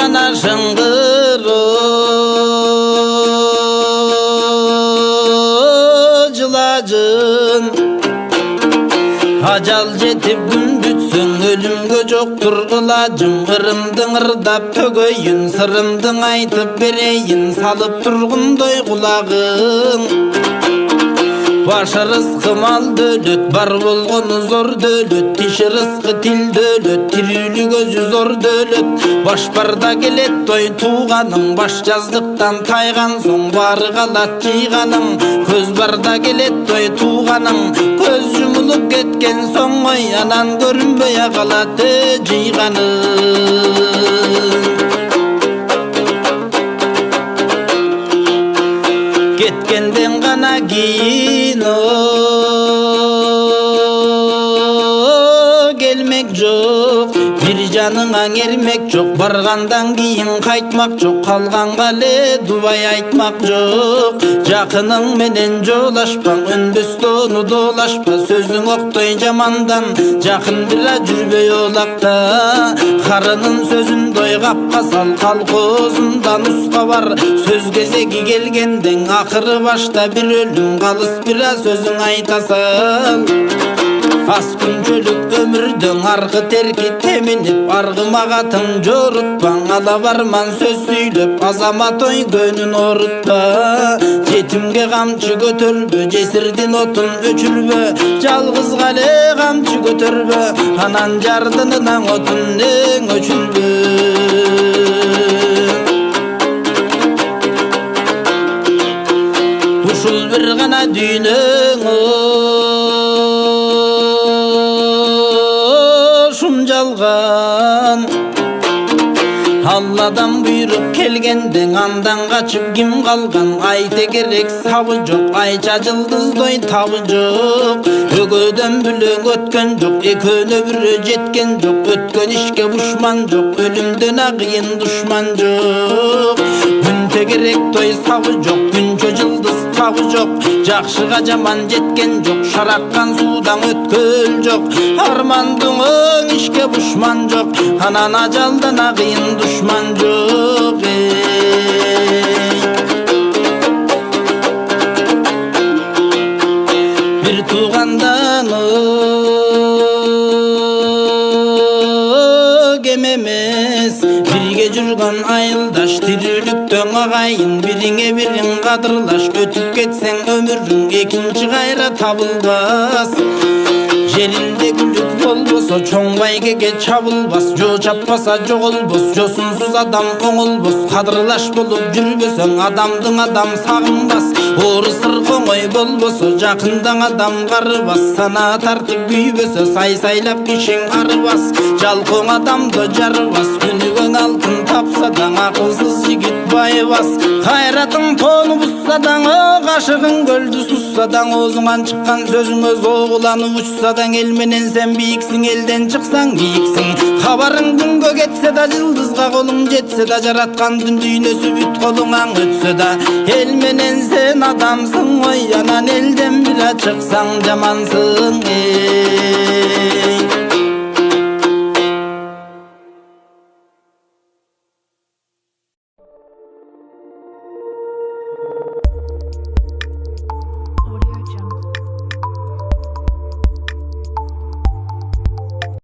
gana şıngırı Cılacın Hacal jetip gün bütsün ölümgö joktur ılajım ırımdın ırdap tөгөйүн sırımdın aytıp bereyin salıp turgundoy kulagın Başı rızkı mal dölöt bar bolgonu zor dölöt tişi rızkı til dölöt tirili gözü zor dölöt baş barda gelet toy tuğanım baş жаздыктан тайган соң бары калат жыйганым көз барда келет той туғаным көз жұмылып кеткен соң ой анан көрүнбөй калат жыйганым кеткенден гана кийин келмек жок бир жаныңа эрмек жок баргандан кийин кайтмак жок калганга эле дубай айтмак жок жакының менен жолашпаң өнбөстөн удоолашпа сөзүң октой жамандан жакын бира жүрбөй олакта карынын сөзүн дойгапка сал колхозунда нуска бар сөз кезеги келгенден акыры башта бир өлүм калыс бира сөзүң айта сал Аз күнчөлүк өмүрдүн аркы терки теминип аргымагатын жорутпаң ала барман сөз сүйлөп азамат ой көнүн орутпа жетимге камчы көтөрбө жесирдин отун өчүрбө жалгызга эле камчы көтөрбө анан жардынынан отун өчүрбө ушул бир гана дүйнөң жалган Алладан буйрук келгенден андан качып ким калган айта керек сабы жок айча жылдыздой табы жок өгөөдөн бүлөң өткөн жок экөөнө бирөө жеткен жок өткөн ишке бушман жок өлүмдөн акыйын душман жок күнтө керек той сабы жок күнчө жылдыз табы жок жакшыга жаман жеткен жок шараккан суудан өткөл жок армандың өң ишке бушман жок анан ажалдан акыйын душман жок бир туугандан кем эмес бирге жүргөн айылдаш тирүүлүктөн агайын бириңе бириң кадырлаш өтүп кетсең өмүрүң экинчи кайра табылбас жеринде гүлүк болбосо чоң байгеге чабылбас жо чаппаса жоголбос жосунсуз адам оңолбос кадырлаш болуп жүрбөсөң адамдын адам сагынбас оору сыркоңой болбосо жакындаң адам карыбас сана тартып күйбөсө сай-сайлап кишиң арыбас жалкоң адамды жарыбас күнүгөң алтын тапса да акылсыз жигит байыбас кайратың тоону бузса даңы кашыгың көлдү сусса даң оозуңан чыккан сөзүңө зоогуланып учса да эл менен сен бийиксиң элден чыксаң бийиксиң кабарың күнгө кетсе да жылдызга колуң жетсе да жараткандын дүйнөсү бүт колуңан өтсө да эл менен сен адамсың ой анан элден бира чыксаң жамансың